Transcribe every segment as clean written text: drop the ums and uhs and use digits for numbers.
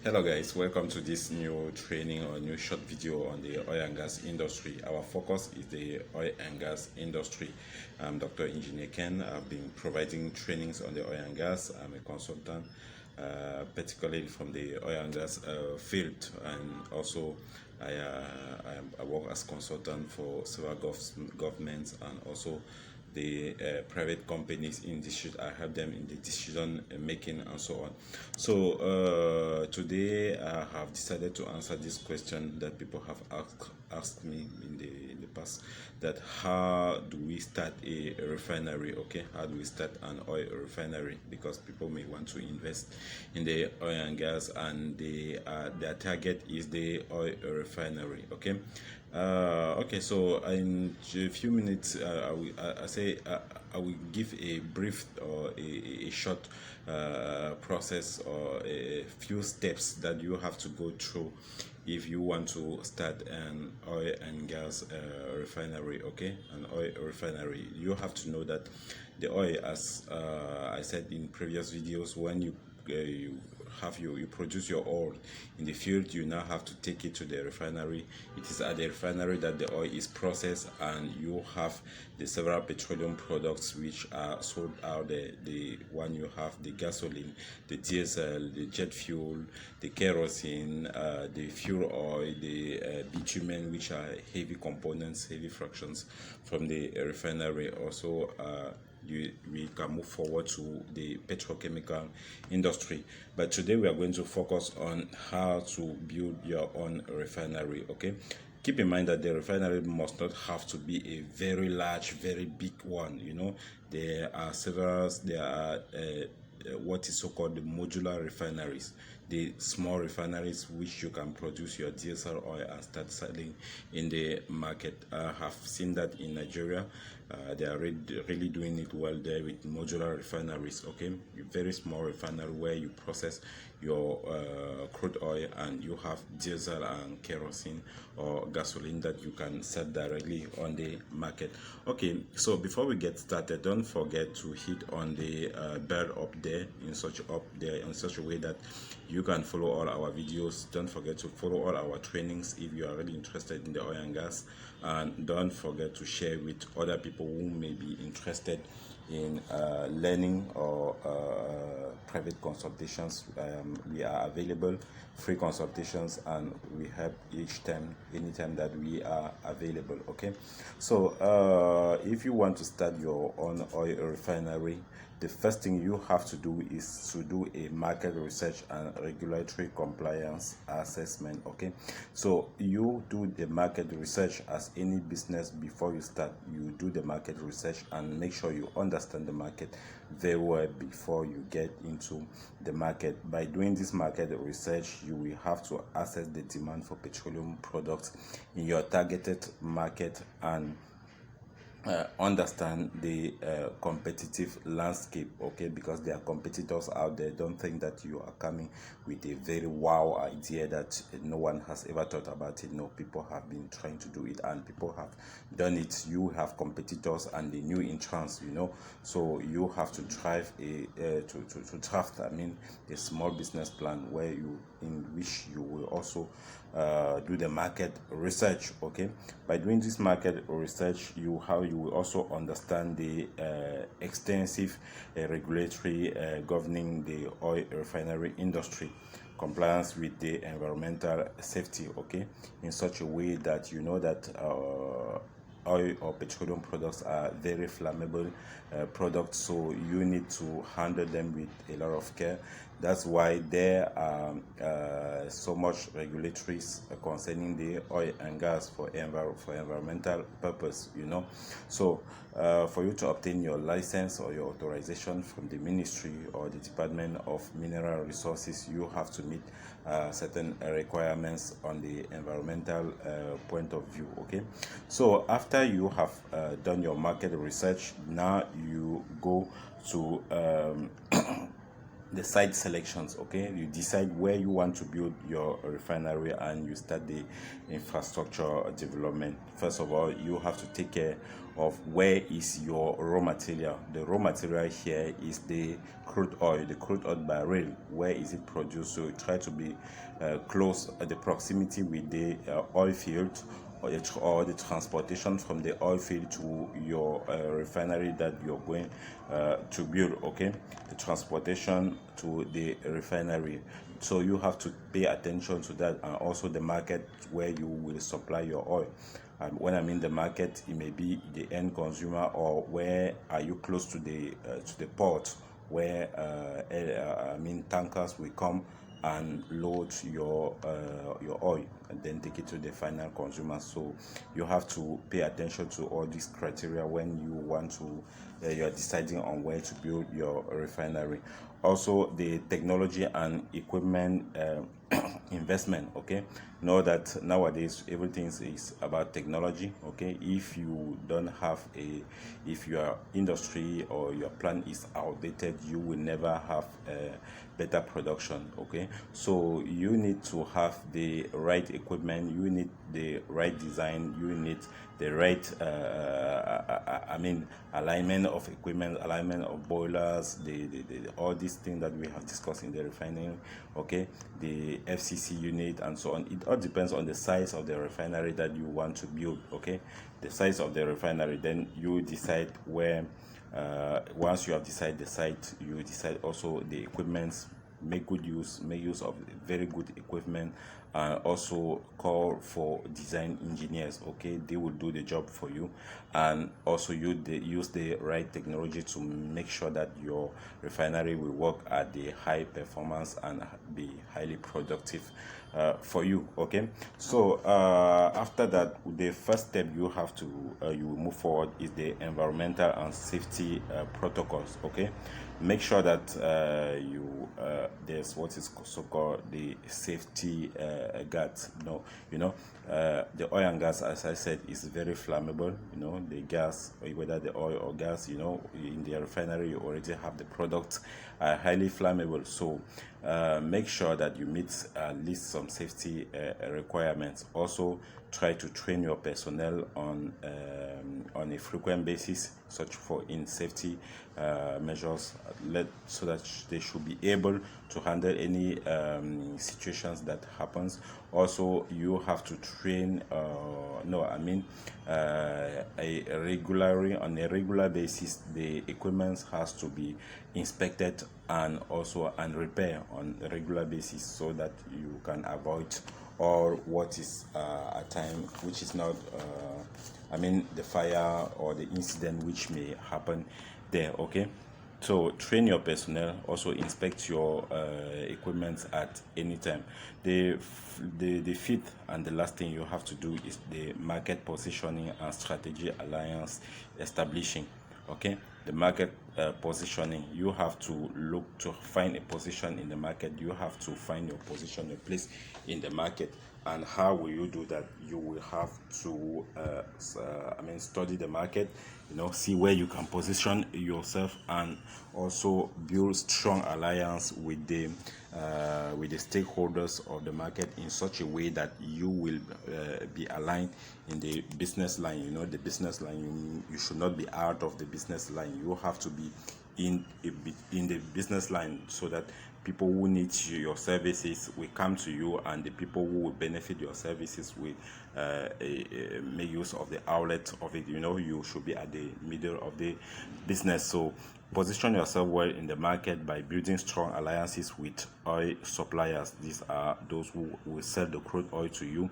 Hello guys, welcome to this new training or new short video on the oil and gas industry. Our focus is the oil and gas industry. I'm Dr. Engineer Ken. I've been providing trainings on the oil and gas. I'm a consultant, particularly from the oil and gas field, and also I work as consultant for several governments and also the private companies in this. I help them in the decision making and so on. So today I have decided to answer this question that people have asked me in the past, that how do we start a refinery? Okay, how do we start an oil refinery? Because people may want to invest in the oil and gas, and their target is the oil refinery. Okay. Okay, so in a few minutes, I will give a brief or a short process or a few steps that you have to go through if you want to start an oil and gas refinery. Okay, an oil refinery. You have to know that the oil, as I said in previous videos, when you produce your oil in the field, you now have to take it to the refinery. It is at the refinery that the oil is processed, and you have the several petroleum products which are sold out. The one you have the gasoline, the diesel, the jet fuel, the kerosene, the fuel oil, the bitumen, which are heavy components, heavy fractions from the refinery. Also we can move forward to the petrochemical industry. But today we are going to focus on how to build your own refinery. Okay, keep in mind that the refinery must not have to be a very large, very big one. There are what is so-called the modular refineries, the small refineries which you can produce your diesel oil and start selling in the market. I have seen that in Nigeria. They are really doing it well there with modular refineries. Okay, a very small refinery where you process your crude oil and you have diesel and kerosene or gasoline that you can sell directly on the market. Okay, so before we get started, don't forget to hit on the bell up there in such a way that you can follow all our videos. Don't forget to follow all our trainings if you are really interested in the oil and gas, and don't forget to share with other people who may be interested in learning or private consultations. We are available, free consultations, and we help anytime that we are available. Okay, so if you want to start your own oil refinery, the first thing you have to do is to do a market research and regulatory compliance assessment. Okay, so you do the market research as any business. Before you start, you do the market research and make sure you understand the market very well before you get into the market. By doing this market research, you will have to assess the demand for petroleum products in your targeted market and understand the competitive landscape. Okay, because there are competitors out there. Don't think that you are coming with a very wow idea that no one has ever thought about it. No, people have been trying to do it and people have done it. You have competitors and the new entrants, so you have to drive to draft a small business plan in which you will also do the market research. Okay, by doing this market research, you will also understand the extensive regulatory governing the oil refinery industry, compliance with the environmental safety. Okay, in such a way that you know that oil or petroleum products are very flammable products, so you need to handle them with a lot of care. That's why there are so much regulatories concerning the oil and gas for environmental purpose. So for you to obtain your license or your authorization from the ministry or the Department of Mineral Resources, you have to meet certain requirements on the environmental point of view. Okay, so after you have done your market research, now you go to the site selections. Okay, you decide where you want to build your refinery and you start the infrastructure development. First of all, you have to take care of where is your raw material. The raw material here is the crude oil, by rail. Where is it produced? So try to be close at the proximity with the oil field, or the transportation from the oil field to your refinery that you're going to build. Okay, the transportation to the refinery, so you have to pay attention to that, and also the market where you will supply your oil. When I mean the market, it may be the end consumer, or where are you close to the port where tankers will come and load your oil and then take it to the final consumer. So you have to pay attention to all these criteria when you want to you are deciding on where to build your refinery. Also, the technology and equipment investment. Okay, know that nowadays everything is about technology. Okay, if you don't have if your industry or your plant is outdated, you will never have better production. Okay, so you need to have the right equipment, you need the right design, you need the right alignment of equipment, alignment of boilers, the all these things that we have discussed in the refining. Okay, the FCC unit and so on. It all depends on the size of the refinery that you want to build. Okay, the size of the refinery, then you decide where once you have decided the site, you decide also the equipments. Make use of very good equipment, and also call for design engineers. Okay, they will do the job for you, and also use the right technology to make sure that your refinery will work at the high performance and be highly productive for you. Okay, so after that, the first step you have to you will move forward is the environmental and safety protocols. Okay, make sure that there's what is so called the safety guards. The oil and gas, as I said, is very flammable. The gas, whether the oil or gas, in the refinery you already have the products are highly flammable. So make sure that you meet at least some safety requirements. Also, try to train your personnel on a frequent basis, such for in safety measures, so that they should be able to handle any situations that happens. Also, you have to train on a regular basis. The equipment has to be inspected and repair on a regular basis, so that you can avoid or what is a time which is not the fire or the incident which may happen there. Okay, so train your personnel, also inspect your equipment at any time. The fifth and the last thing you have to do is the market positioning and strategy alliance establishing. Okay, the market positioning, you have to look to find a position in the market. You have to find your position, your place in the market. And how will you do that? You will have to study the market, see where you can position yourself, and also build strong alliance with the stakeholders of the market in such a way that you will be aligned in the business line. The business line, you should not be out of the business line. You have to be in the business line, so that people who need your services will come to you, and the people who will benefit your services will make use of the outlet of it. You should be at the middle of the business. So position yourself well in the market by building strong alliances with oil suppliers. These are those who will sell the crude oil to you.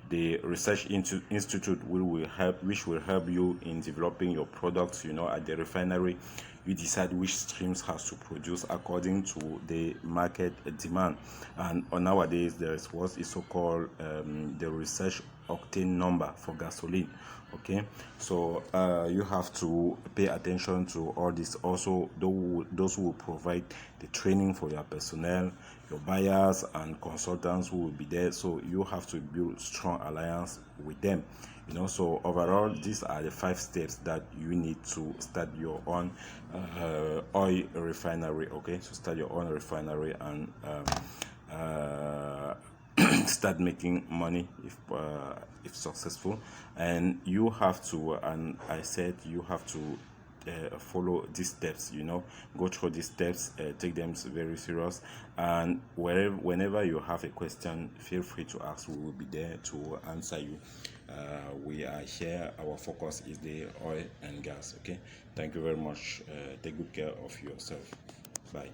The research institute which will help you in developing your products. At the refinery, you decide which streams has to produce according to the market demand. And nowadays, there is what is so-called the research octane number for gasoline. Okay, so you have to pay attention to all this. Also, those who will provide the training for your personnel, your buyers and consultants who will be there. So you have to build strong alliance with them. So overall, these are the 5 steps that you need to start your own oil refinery. Okay, so start your own refinery and start making money if successful. And you have to, and I said you have to follow these steps, go through these steps, take them very serious. And whenever you have a question, feel free to ask. We will be there to answer you. We are here, our focus is the oil and gas. Okay, thank you very much. Take good care of yourself. Bye.